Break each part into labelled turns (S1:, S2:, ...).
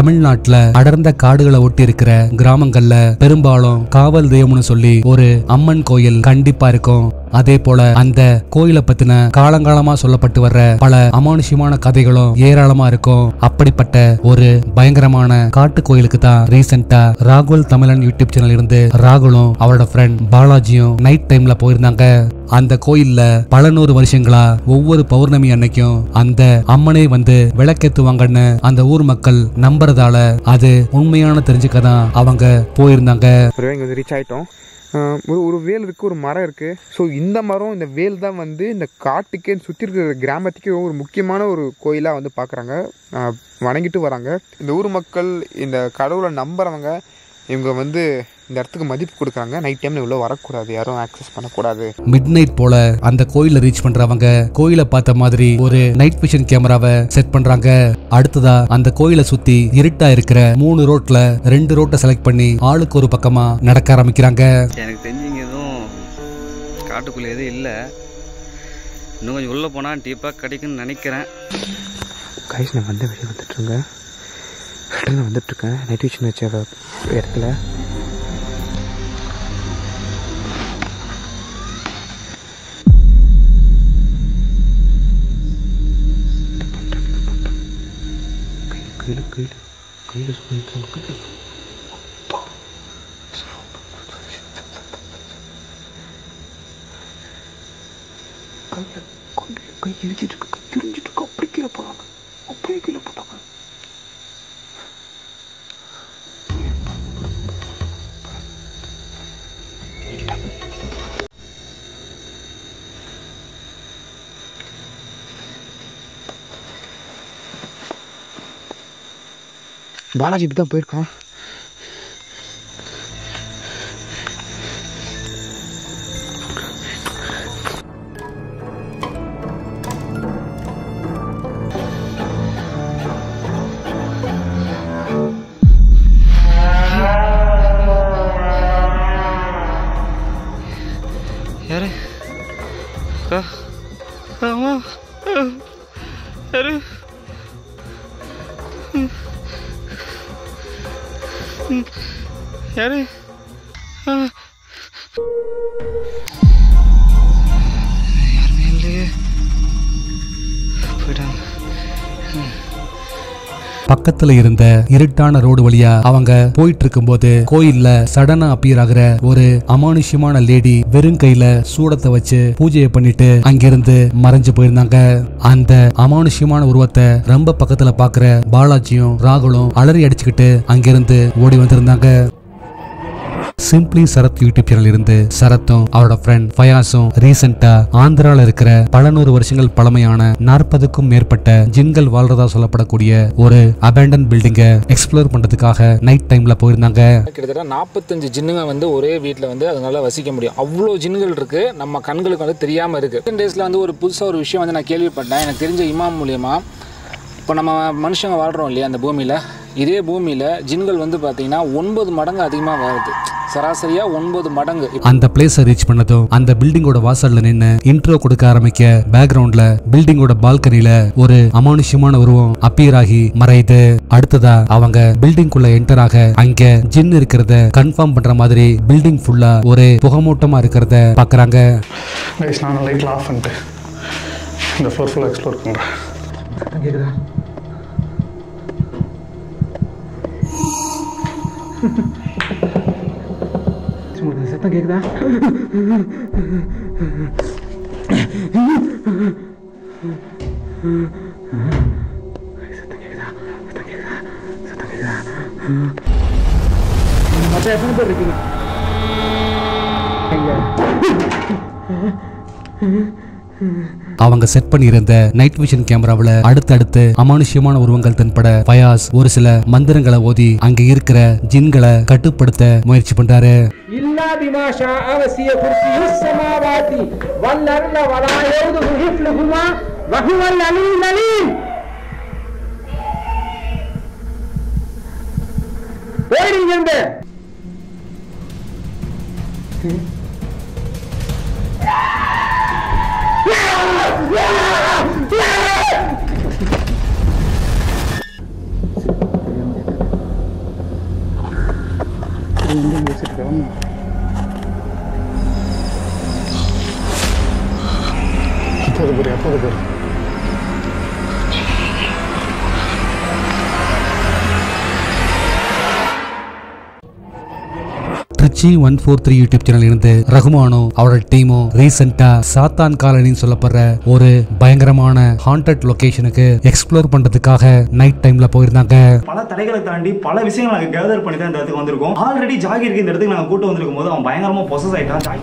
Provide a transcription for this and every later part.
S1: தமிழ்நாட்டுல அடர்ந்த காடுகளை ஒட்டி இருக்கிற கிராமங்கள்ல பெரும்பாலும் காவல் தெய்வம்னு சொல்லி ஒரு அம்மன் கோயில் கண்டிப்பா இருக்கும். அதே போல அந்த கோயிலை பத்தின காலங்காலமா சொல்லப்பட்டு வர்ற பல அமானுஷ்யமான கதைகளும் ஏராளமா இருக்கும். அப்படிப்பட்ட ஒரு பயங்கரமான காட்டு கோயிலுக்கு தான் ரீசெண்டா ராகுல் தமிழன் யூடியூப் சேனல் இருந்து ராகுலும் அவரோட ஃப்ரெண்ட் பாலாஜியும் நைட் டைம்ல போயிருந்தாங்க. அந்த கோயில்ல பல 100 வருஷங்களா ஒவ்வொரு பௌர்ணமி அன்னைக்கும் அந்த அம்மனை வந்து விளக்கேத்துவாங்கன்னு அந்த ஊர் மக்கள் நம்புறதால அது உண்மையான தெரிஞ்சுக்கதான் அவங்க போயிருந்தாங்க.
S2: ரீச் ஆயிட்டோம். ஒரு வேல் இருக்குது, ஒரு மரம் இருக்குது. ஸோ இந்த மரம், இந்த வேல் தான் வந்து இந்த காட்டுக்கே சுற்றி இருக்கிற கிராமத்துக்கே ஒரு முக்கியமான ஒரு கோயிலாக வந்து பார்க்குறாங்க, வணங்கிட்டு வராங்க. இந்த ஊர் மக்கள், இந்த கடவுளை நம்புறவங்க, இவங்க வந்து இந்த இடத்துக்கு மதிப்பு கொடுக்குறாங்க. நைட் டைம்ல இவ்வளோ வரக்கூடாது, யாரும் ஆக்சஸ் பண்ணக்கூடாது.
S1: மிட் நைட் போல அந்த கோயில ரீச் பண்றவங்க கோயிலை பார்த்த மாதிரி ஒரு நைட் விஷன் கேமராவை செட் பண்றாங்க. அடுத்ததா அந்த கோயிலை சுத்தி இருட்டா இருக்கிற 3 ரோட்ல 2 ரோட்டை செலக்ட் பண்ணி ஆளுக்கு ஒரு பக்கமா நடக்க ஆரம்பிக்கிறாங்க.
S3: எனக்கு தெரிஞ்சுங்க எதுவும் காட்டுக்குள்ள எதுவும் இல்லை. இன்னும் கொஞ்சம் உள்ள போனா டீப்பா கிடைக்குன்னு நினைக்கிறேன்.
S2: கைஸ், நான் வந்து வெளியே வந்துட்டுருங்க. ரிட்டர்ன் வந்துட்டுருக்கேன் நைட் விஷன் வச்ச இடத்துல. கையில் சொல்லிட்டு கை இழுச்சிட்டு இருக்கு, கை இழுச்சிட்டு இருக்கு. அப்படி கீழே போனாங்க, அப்படியே கீழே போட்டாங்க. பாலாஜி இப்படி தான் போயிருக்கான்.
S3: யாரு ஆமா யாரு யாரு யாருமே இல்லையே, போயிட்டாங்க.
S1: பக்கத்துல இருந்த இருட்டான ரோடு வழியா அவங்க போயிட்டு இருக்கும்போது கோயில்ல சடனா அப்பியர் ஆகுற ஒரு அமானுஷ்யமான லேடி வெறும் கையில சூடத்தை வச்சு பூஜையை பண்ணிட்டு அங்கிருந்து மறைஞ்சு போயிருந்தாங்க. அந்த அமானுஷ்யமான உருவத்தை ரொம்ப பக்கத்துல பாக்குற பாலாஜியும் ராகுலும் அலறி அடிச்சுக்கிட்டு அங்கிருந்து ஓடி வந்திருந்தாங்க. சிம்பிளி சரத் யூடியூப் சேனல் இருந்து சரத்தும் அவரோட ஃப்ரெண்ட் ஃபயாஸும் ரீசெண்டா ஆந்திரால இருக்கிற பல 100 வருஷங்கள் பழமையான 40க்கும் மேற்பட்ட ஜின்கள் வாழ்றதா சொல்லப்படக்கூடிய ஒரு அபேண்டன் பில்டிங்கை எக்ஸ்ப்ளோர் பண்றதுக்காக நைட் டைம்ல போயிருந்தாங்க.
S4: கிட்டத்தட்ட 45 ஜின்னுங்க வந்து ஒரே வீட்டில் வந்து அதனால வசிக்க முடியும். அவ்வளோ ஜின்னுகள் இருக்கு, நம்ம கண்களுக்கு வந்து தெரியாம இருக்கு. 10 டேஸ்ல வந்து ஒரு புதுசாக ஒரு விஷயம் வந்து நான் கேள்விப்பட்டேன். எனக்கு தெரிஞ்ச இமாம் மூலியமா, இப்போ நம்ம மனுஷங்க வாழ்கிறோம் இல்லையா அந்த பூமியில், இதே பூமியில் ஜின்கள் வந்து பார்த்தீங்கன்னா 9 மடங்கு அதிகமாக வருது. சராசரியா 9 மடங்கு.
S1: அந்த பிளேஸை ரீச் பண்ணதும் அந்த பில்டிங்கோட வாசல்ல நின்று இன்ட்ரோ கொடுக்க ஆரம்பிக்க பேக்ரவுண்ட்ல பில்டிங்கோட பால்கனில ஒரு அமானுஷ்யமான உருவம் அப்பியர் ஆகி மறையுது. அடுத்ததா அவங்க பில்டிங்குள்ள என்டர் ஆக அங்க ஜின் இருக்கிறத கன்ஃபார்ம் பண்ற மாதிரி பில்டிங் ஃபுல்லா ஒரு புகமூட்டமா இருக்கிறத பாக்குறாங்க.
S5: நான் லைட்ல ஆஃப் பண்ணிட்டு இந்த ஃப்ளோர் ஃபுல்லா எக்ஸ்ப்ளோர் பண்றேன். கேக்குதா? சத்தம் கேக்குதா? சத்தம் கேக்குதா? சத்தம் கேக்குதா? சத்தம் கேக்குதா? மொத்தம் எத்தனை பேர் இருக்கீங்க?
S1: அவங்க செட் பண்ணியிருந்த நைட் விஷன் கேமராவில் அடுத்தடுத்து அமானுஷ்யமான உருவங்கள் தென்பட ஃபயாஸ் ஒரு சில மந்திரங்களை ஓதி அங்க இருக்கிற ஜின்களை கட்டுப்படுத்த முயற்சி பண்றாரு. ட்ரிச்சி 143 யூடியூப் சேனல் இருந்து ரகுமானும் அவரோட டீமும் ரீசெண்டா சாத்தான் காலனின்னு சொல்லப்படுற ஒரு பயங்கரமான ஹாண்டட் லொகேஷனுக்கு எக்ஸ்ப்ளோர் பண்றதுக்காக நைட் டைம்ல போயிருந்தாங்க.
S6: பல தடைகளை தாண்டி பல விஷயங்கள் நாங்கள் கேதர் பண்ணி தான் இந்த இடத்துக்கு வந்திருக்கோம். ஆல்ரெடி ஜாகிருக்கு இந்த இடத்துக்கு நாங்கள் கூட்டு வந்திருக்கும் போது அவன் பயங்கரமா பொசஸ் ஆயிட்டான்.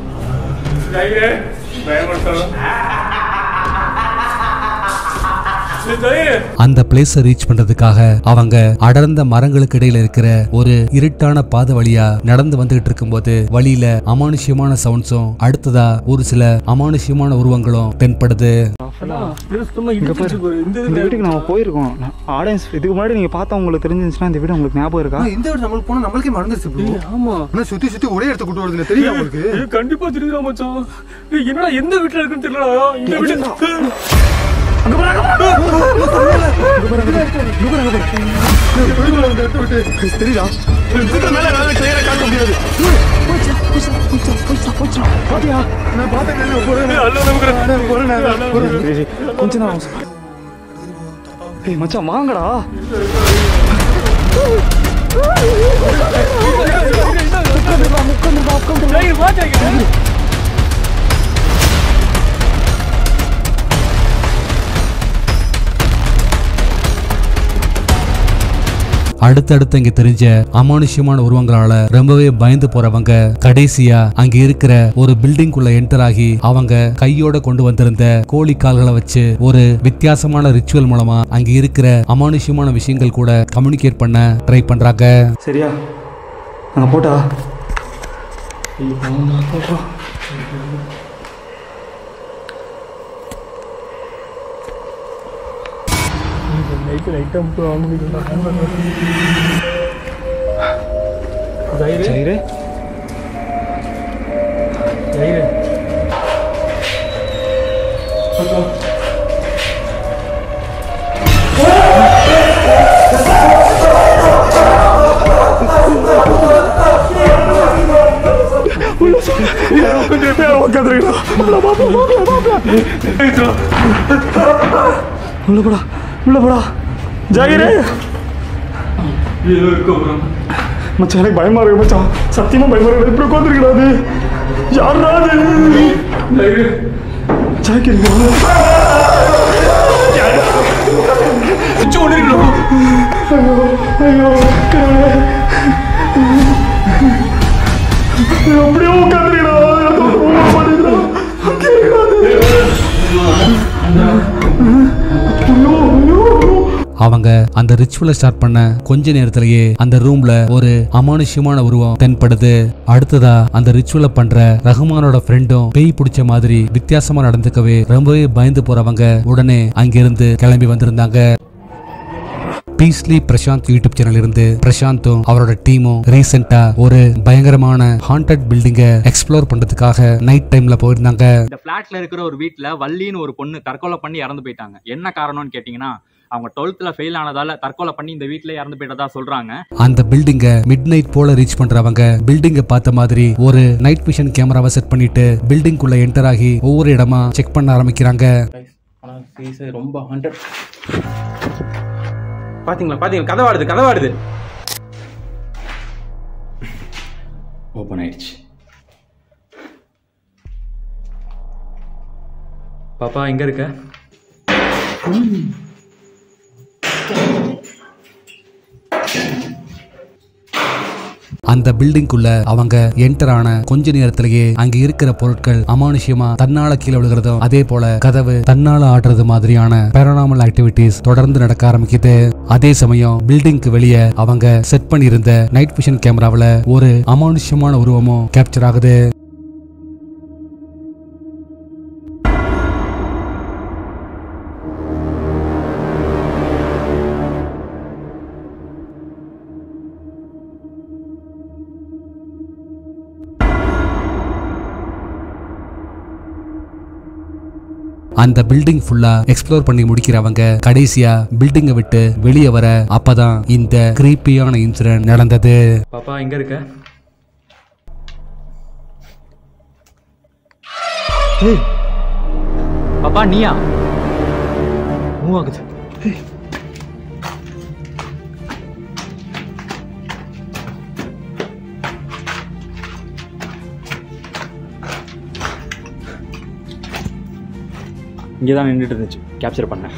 S1: அந்த பிளேஸை ரீச் பண்றதுக்காக அவங்க அடர்ந்த மரங்களுக்கு இடையில இருக்கிற ஒரு இருட்டான பாதை வழியா நடந்து வந்துகிட்டு இருக்கும்போது வழியில அமானுஷ்யமான சவுண்ட்ஸும் அடுத்ததா ஒரு சில அமானுஷ்யமான உருவங்களும் தென்படுது.
S6: இந்த வீட்டுக்கு நம்ம போயிருக்கோம். ஆடியன்ஸ் இதுக்கு முன்னாடி நீங்க பார்த்தா உங்களுக்கு தெரிஞ்சிருந்துச்சுன்னா இந்த வீடு உங்களுக்கு ஞாபகம் இருக்கா?
S2: இந்த வீடு நம்மளுக்கு போனா நம்மளுக்கே மறந்துருச்சு. ஆமா, சுத்தி சுத்தி ஒரே இடத்துக்கு கூட்டு வருதுல, தெரியுமா உங்களுக்கு?
S7: கண்டிப்பா தெரியுதா மச்சான்? என்னடா எந்த வீட்டுல இருக்குன்னு தெரியலடா. இந்த வீடு
S6: மச்சான் வாங்கடா.
S1: அடுத்தடுத்து இங்க தெரிஞ்ச அமானுஷ்யமான உருவங்களால ரொம்பவே பயந்து போறவங்க கடைசியா அங்க இருக்கிற ஒரு பில்டிங் குள்ள என்டர் ஆகி அவங்க கையோட கொண்டு வந்திருந்த கோழி கால்களை வச்சு ஒரு வித்தியாசமான ரிச்சுவல் மூலமா அங்க இருக்கிற அமானுஷ்யமான விஷயங்கள் கூட கம்யூனிகேட் பண்ண ட்ரை பண்றாங்க.
S6: சரியா நாங்க போட்டா மச்சான் எனக்கு பயமா இருக்கு மச்சான், சத்தியமா பயமா இருக்கு. இப்படி உட்காந்துருக்கிறாது யாரா அப்படியே உட்காந்துருக்கிறா.
S1: அவங்க அந்த ரிச்சுவலை ஸ்டார்ட் பண்ண கொஞ்ச நேரத்திலேயே அந்த ரூம்ல ஒரு அமானுஷ்யமான உருவம் தென்படுது. அடுத்ததா அந்த ரிச்சுவலை பண்ற ரகுமானோட ஃப்ரெண்டும் பேய் பிடிச்ச மாதிரி வித்தியாசமா நடந்துக்கவே ரொம்பவே பயந்து போறவங்க உடனே அங்கிருந்து கிளம்பி வந்திருந்தாங்க. பீஸ்லி பிரசாந்த் யூடியூப் சேனல் இருந்து பிரசாந்தும் அவரோட டீமும் ரீசெண்டா ஒரு பயங்கரமான ஹாண்டட் பில்டிங்கை எக்ஸ்ப்ளோர் பண்றதுக்காக நைட் டைம்ல போயிருந்தாங்க.
S8: இந்த பிளாட்ல இருக்கிற ஒரு வீட்டுல வள்ளின்னு ஒரு பொண்ணு தற்கொலை பண்ணி இறந்து போயிட்டாங்க. என்ன காரணம்னு கேட்டீங்கன்னா அவங்க 12th ஃபெயில் ஆனதால தற்கொலை பண்ணி இந்த வீட்டுல இறந்து போயிட்டதா சொல்றாங்க.
S1: அந்த பில்டிங்கை மிட் நைட் போல ரீச் பண்றவங்க பில்டிங்கை பார்த்த மாதிரி ஒரு நைட் விஷன் கேமராவை செட் பண்ணிட்டு பில்டிங் குள்ள என்டர் ஆகி ஒவ்வொரு இடமா செக் பண்ண ஆரம்பிக்கிறாங்க.
S7: ரொம்ப பாத்தீங்களா கதவாடுது ஓபன் ஆயிடுச்சு. பாப்பா எங்க இருக்க?
S1: அந்த பில்டிங்குள்ள அவங்க என்டர் ஆன கொஞ்ச நேரத்திலேயே அங்க இருக்கிற பொருட்கள் அமானுஷ்யமா தன்னால கீழே விழுகிறதும் அதே போல கதவு தன்னால ஆடுறது மாதிரியான பேரனாமல் ஆக்டிவிட்டிஸ் தொடர்ந்து நடக்க ஆரம்பிக்குது. அதே சமயம் பில்டிங்க்கு வெளியே அவங்க செட் பண்ணியிருந்த நைட் விஷன் கேமராவில் ஒரு அமானுஷ்யமான உருவமும் கேப்சர் ஆகுது. அந்த பில்டிங் ஃபுல்லா எக்ஸ்ப்ளோர் பண்ணி முடிக்கிறவங்க கடைசியா பில்டிங்கை விட்டு வெளியே வர அப்பதான் இந்த கிரீப்பியான இன்சிடென்ட் நடந்தது.
S7: பாப்பா எங்க இருக்க?
S8: பாப்பா நீயா மூவ் ஆகுது. இங்கே தான் நின்றுட்டு இருந்துச்சு, கேப்சர் பண்ணேன்.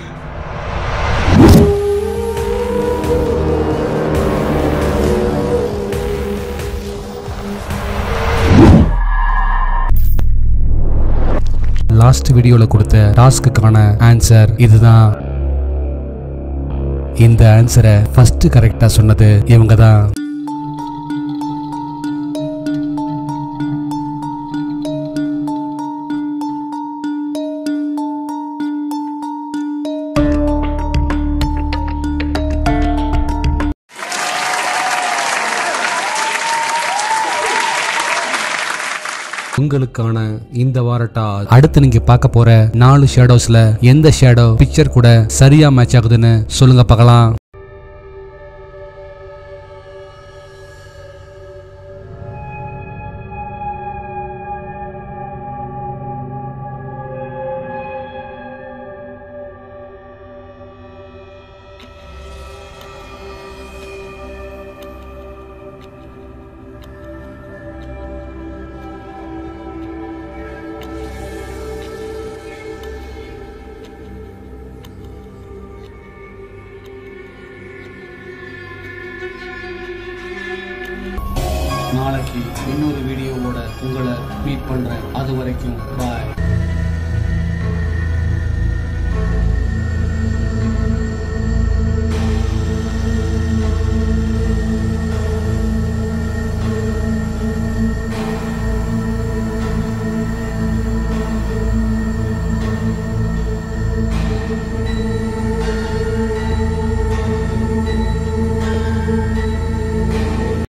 S1: லாஸ்ட் வீடியோல கொடுத்த டாஸ்க்குக்கான ஆன்சர் இதுதான். இந்த ஆன்சரை ஃபர்ஸ்ட் கரெக்டா சொன்னது இவங்க தான். உங்களுக்கான இந்த வாரட்டா அடுத்து நீங்க பார்க்க போற 4 ஷேடோஸ்ல எந்த ஷேடோ பிக்சர் கூட சரியா மேட்ச் ஆகுதுன்னு சொல்லுங்க பார்க்கலாம். நாளைக்கு இன்னொரு வீடியோவோட உங்களை மீட் பண்றேன். அது வரைக்கும் பாய்.